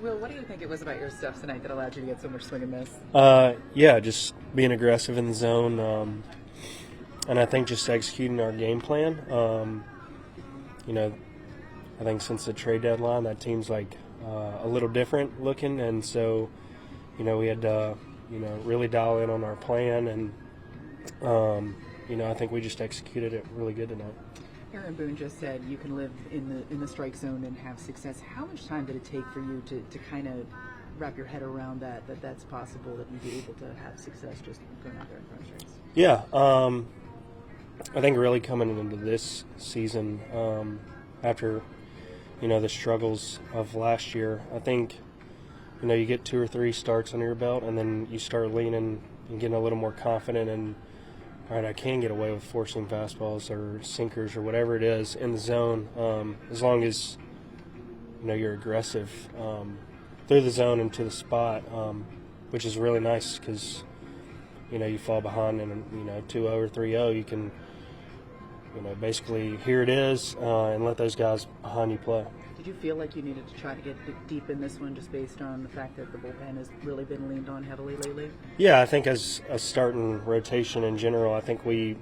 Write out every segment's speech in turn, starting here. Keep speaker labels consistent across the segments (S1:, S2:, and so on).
S1: Will, what do you think it was about your stuff tonight that allowed you to get so much swing and miss?
S2: Yeah, just being aggressive in the zone, and I think just executing our game plan. I think since the trade deadline, that team's like a little different looking, and so we had to really dial in on our plan, and I think we just executed it really good tonight.
S1: Aaron Boone just said you can live in the strike zone and have success. How much time did it take for you to kind of wrap your head around that's possible, that you'd be able to have success just going out there and throwing strikes?
S2: Yeah, I think really coming into this season, after the struggles of last year, I think you get 2 or 3 starts under your belt, and then you start leaning and getting a little more confident, and all right, I can get away with forcing fastballs or sinkers or whatever it is in the zone, as long as you're aggressive through the zone and to the spot, which is really nice because you fall behind and 2-0 or 3-0, you can basically here it is and let those guys behind you play.
S1: Did you feel like you needed to try to get deep in this one just based on the fact that the bullpen has really been leaned on heavily lately?
S2: Yeah, I think as a starting rotation in general, I think we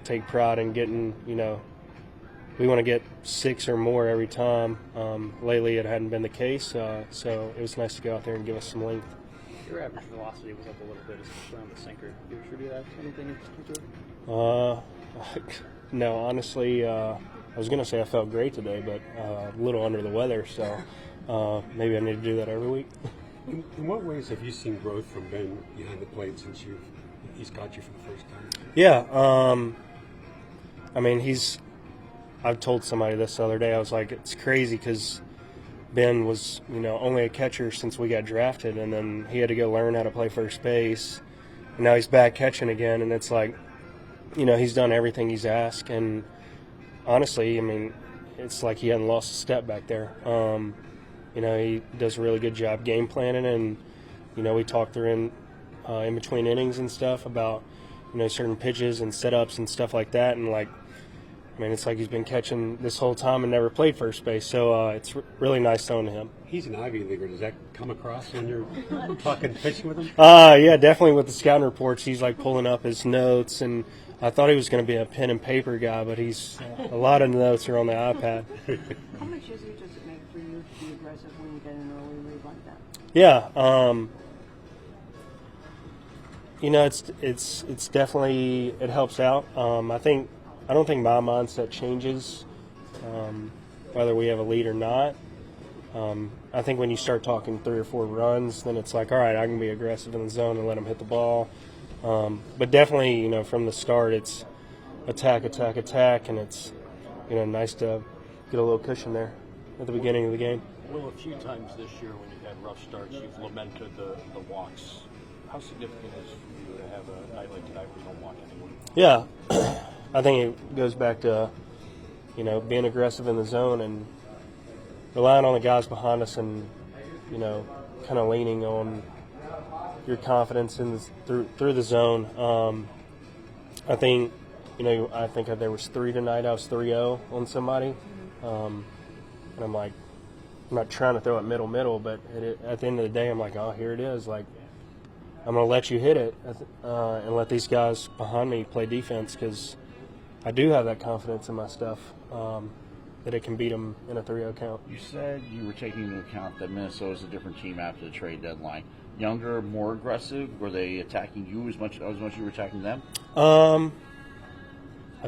S2: take pride in getting, we want to get 6 or more every time. Lately it hadn't been the case, so it was nice to go out there and give us some length.
S3: Your average velocity was up a little bit, especially on the sinker. Do you attribute that to anything in particular?
S2: No, honestly, I was going to say I felt great today, but a little under the weather, so maybe I need to do that every week.
S4: In what ways have you seen growth from Ben behind the plate since he's got you for the first time?
S2: Yeah, I mean, I've told somebody this the other day, I was like, it's crazy because Ben was, only a catcher since we got drafted, and then he had to go learn how to play first base, and now he's back catching again, and it's like, he's done everything he's asked, and honestly, I mean, it's like he hadn't lost a step back there. He does a really good job game planning, and we talked through in between innings and stuff about certain pitches and setups and stuff like that, and it's like he's been catching this whole time and never played first base, so it's really nice throwing to him.
S4: He's an Ivy Leaguer. Does that come across when you're talking pitching with him?
S2: Yeah, definitely with the scouting reports. He's pulling up his notes, and I thought he was going to be a pen and paper guy, but he's a lot of notes are on the iPad.
S5: How much easier does it make for you to be aggressive when you get an early lead like that?
S2: Yeah, it's definitely, it helps out. I don't think my mindset changes whether we have a lead or not. I think when you start talking 3 or 4 runs, then it's like, all right, I can be aggressive in the zone and let them hit the ball. But definitely, from the start, it's attack, and it's, nice to get a little cushion there at the beginning of the game.
S3: Well, a few times this year when you've had rough starts, you've lamented the walks. How significant is it for you to have a night like tonight where you don't walk anyone?
S2: Yeah, I think it goes back to, being aggressive in the zone and relying on the guys behind us and, kind of leaning on your confidence in through the zone. I think there was 3 tonight. I was 3-0 on somebody, and I'm like, I'm not trying to throw it middle, but at the end of the day, I'm like, oh, here it is. Like, I'm gonna let you hit it and let these guys behind me play defense because I do have that confidence in my stuff that it can beat them in a 3-0 count.
S6: You said you were taking into account that Minnesota's a different team after the trade deadline. Younger, more aggressive? Were they attacking you as much as you were attacking them?
S2: I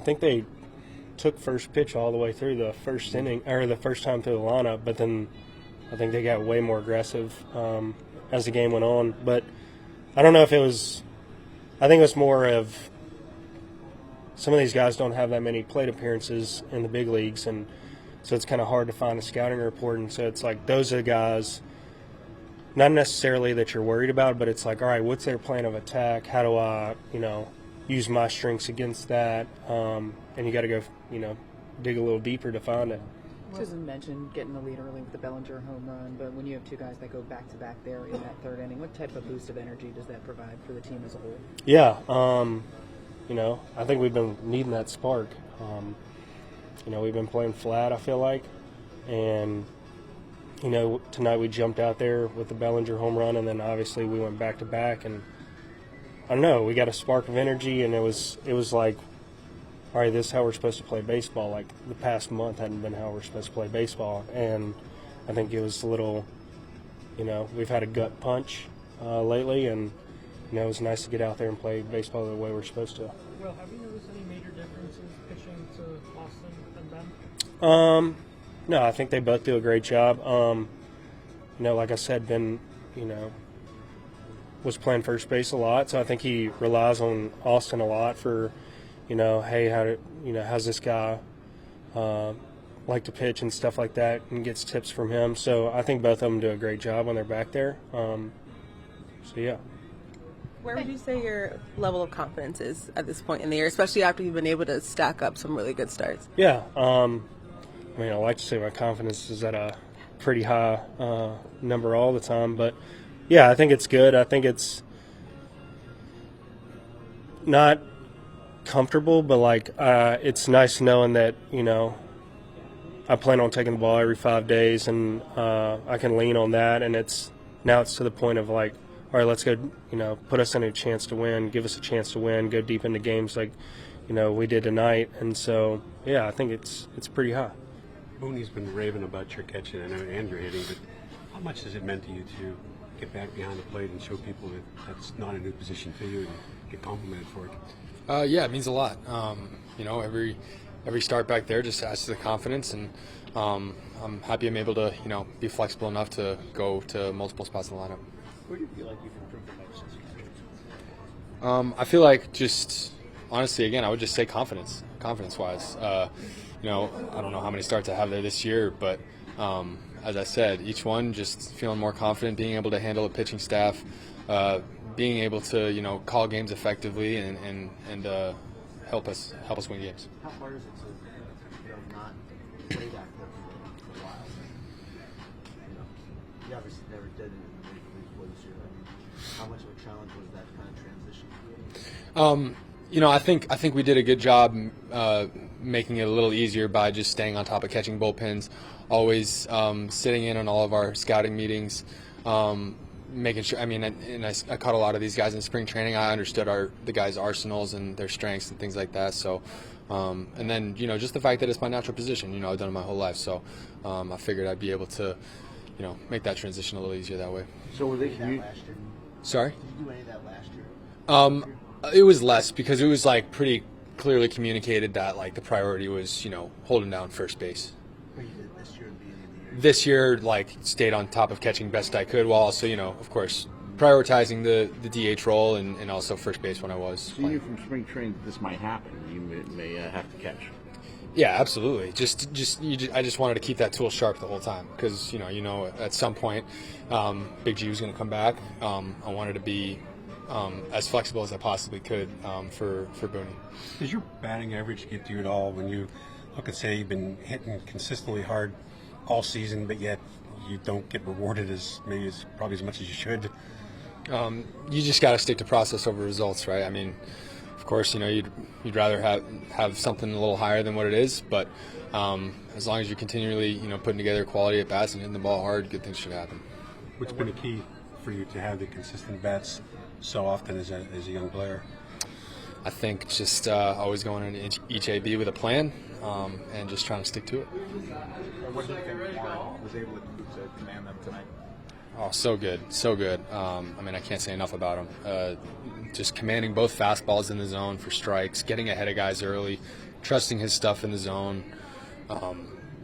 S2: think they took first pitch all the way through the first inning, or the first time through the lineup, but then I think they got way more aggressive as the game went on. But I don't know if it was – I think it was more of some of these guys don't have that many plate appearances in the big leagues, and so it's kind of hard to find a scouting report. And so it's like those are the guys – not necessarily that you're worried about, but it's like, all right, what's their plan of attack? How do I, use my strengths against that? And you got to go, dig a little deeper to find it.
S1: Susan mentioned getting the lead early with the Bellinger home run, but when you have 2 guys that go back-to-back there in that 3rd inning, what type of boost of energy does that provide for the team as a whole?
S2: Yeah, I think we've been needing that spark. We've been playing flat, I feel like, and tonight we jumped out there with the Bellinger home run, and then obviously we went back to back, and I don't know, we got a spark of energy, and it was like, all right, this is how we're supposed to play baseball. Like the past month hadn't been how we're supposed to play baseball, and I think it was a little, we've had a gut punch lately, and it was nice to get out there and play baseball the way we're supposed to.
S7: Well, have you noticed any major differences pitching to Austin and Ben?
S2: No, I think they both do a great job. Like I said, Ben, was playing first base a lot, so I think he relies on Austin a lot for, hey, how's this guy like to pitch and stuff like that, and gets tips from him. So I think both of them do a great job when they're back there. Yeah.
S8: Where would you say your level of confidence is at this point in the year, especially after you've been able to stack up some really good starts?
S2: Yeah. I like to say my confidence is at a pretty high number all the time, but yeah, I think it's good. I think it's not comfortable, but it's nice knowing that I plan on taking the ball every 5 days, and I can lean on that. And now it's to the point of all right, let's go. Put us in a chance to win, give us a chance to win, go deep into games like we did tonight. And so yeah, I think it's pretty high.
S4: Booney's been raving about your catching and your hitting, but how much has it meant to you to get back behind the plate and show people that that's not a new position for you and get complimented for it?
S9: Yeah, it means a lot. Every start back there just adds to the confidence, and I'm happy I'm able to be flexible enough to go to multiple spots in the lineup.
S3: Where do you feel like you've improved the most since you started?
S9: I feel like just honestly, again, I would just say confidence-wise. I don't know how many starts I have there this year, but as I said, each one just feeling more confident, being able to handle a pitching staff, being able to call games effectively and help us win games.
S10: How hard is it to not play that for a while? You obviously never did it in the Major League before this year. How much of a challenge was that kind of transition?
S9: I think we did a good job making it a little easier by just staying on top of catching bullpens, always sitting in on all of our scouting meetings, making sure. I caught a lot of these guys in spring training. I understood the guys' arsenals and their strengths and things like that. So, and then just the fact that it's my natural position. I've done it my whole life, so I figured I'd be able to, make that transition a little easier that way.
S10: So were they last year?
S9: Sorry?
S10: Did you do any of that last year?
S9: It was less because it was pretty clearly communicated that the priority was holding down first base.
S10: But you did this year at the beginning of the year.
S9: This year, stayed on top of catching best I could, while also of course prioritizing the DH role and also first base when I was.
S6: So you knew from spring training this might happen. You may have to catch.
S9: Yeah, absolutely. I just wanted to keep that tool sharp the whole time because at some point Big G was going to come back. I wanted to be as flexible as I possibly could for Booney.
S4: Does your batting average get to you at all when you look and say you've been hitting consistently hard all season, but yet you don't get rewarded probably as much as you should?
S9: You just got to stick to process over results, right? Of course, you'd rather have something a little higher than what it is, but as long as you're continually putting together quality at bats and hitting the ball hard, good things should happen.
S4: What's been a key for you to have the consistent bats so often as a young player?
S9: I think just always going into each AB with a plan and just trying to stick to it.
S10: What do you think Warren was able to do to command them tonight?
S9: Oh, so good. I can't say enough about him. Just commanding both fastballs in the zone for strikes, getting ahead of guys early, trusting his stuff in the zone,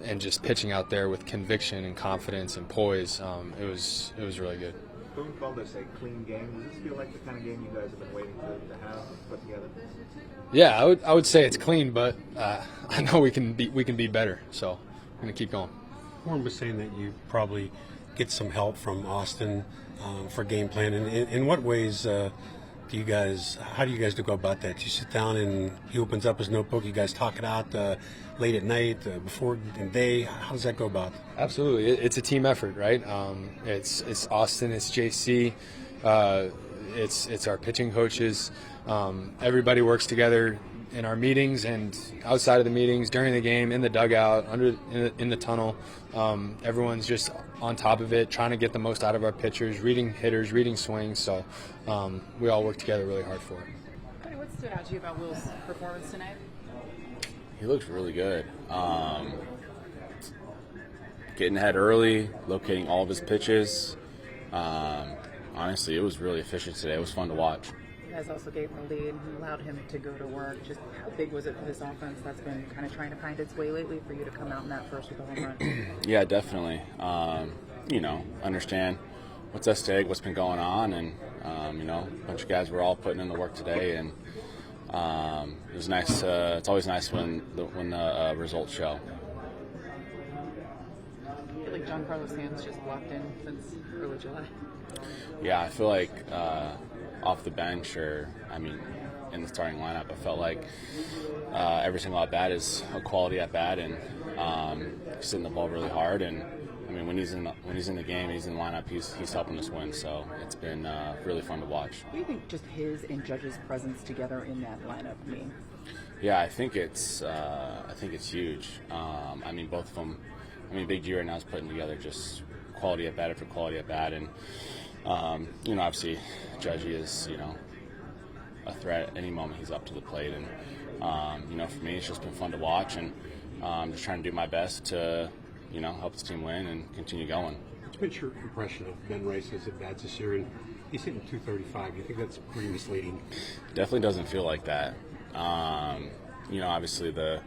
S9: and just pitching out there with conviction and confidence and poise. It was really good.
S10: Boone called this a clean game. Does this feel like the kind of game you guys have been waiting to have put together?
S9: Yeah, I would say it's clean, but I know we can be better. So I'm gonna keep going.
S4: Warren was saying that you probably get some help from Austin for game plan. And in what ways how do you guys go about that? You sit down and he opens up his notebook. You guys talk it out late at night, before the day. How does that go about?
S9: Absolutely, it's a team effort, right? It's Austin, it's JC, it's our pitching coaches. Everybody works together in our meetings and outside of the meetings, during the game, in the dugout, in the tunnel. Everyone's just on top of it, trying to get the most out of our pitchers, reading hitters, reading swings. So we all work together really hard for it.
S1: Cody, what stood out to you about Will's performance tonight?
S11: He looked really good. Getting ahead early, locating all of his pitches. Honestly, it was really efficient today. It was fun to watch.
S1: You guys also gave him a lead and allowed him to go to work. Just how big was it for this offense that's been kind of trying to find its way lately for you to come out in that first with a home run?
S11: Yeah, definitely. Understand what's at stake, what's been going on, and a bunch of guys were all putting in the work today, and it was nice. It's always nice when the results show.
S1: I feel like Giancarlo Stanton's just walked in since early July.
S11: Yeah, I feel like off the bench in the starting lineup, I felt like every single at bat is a quality at bat, and he's hitting the ball really hard. And when he's in the game, he's in the lineup, he's helping us win. So it's been really fun to watch.
S1: What do you think just his and Judge's presence together in that lineup mean?
S11: Yeah, I think it's huge. Both of them. Big G right now is putting together just quality at bat after quality at bat, and obviously Judgy is a threat at any moment he's up to the plate, and for me it's just been fun to watch, and I'm just trying to do my best to help this team win and continue going.
S4: What's your impression of Ben Rice's at bats this year? And he's hitting 235. You think that's pretty misleading?
S11: Definitely doesn't feel like that. Obviously the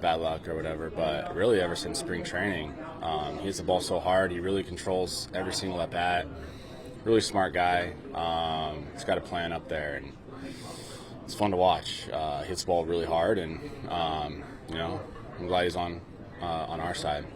S11: bad luck or whatever, but really ever since spring training, he hits the ball so hard. He really controls every single at bat. Really smart guy. He's got a plan up there, and it's fun to watch. Hits the ball really hard, and I'm glad he's on our side.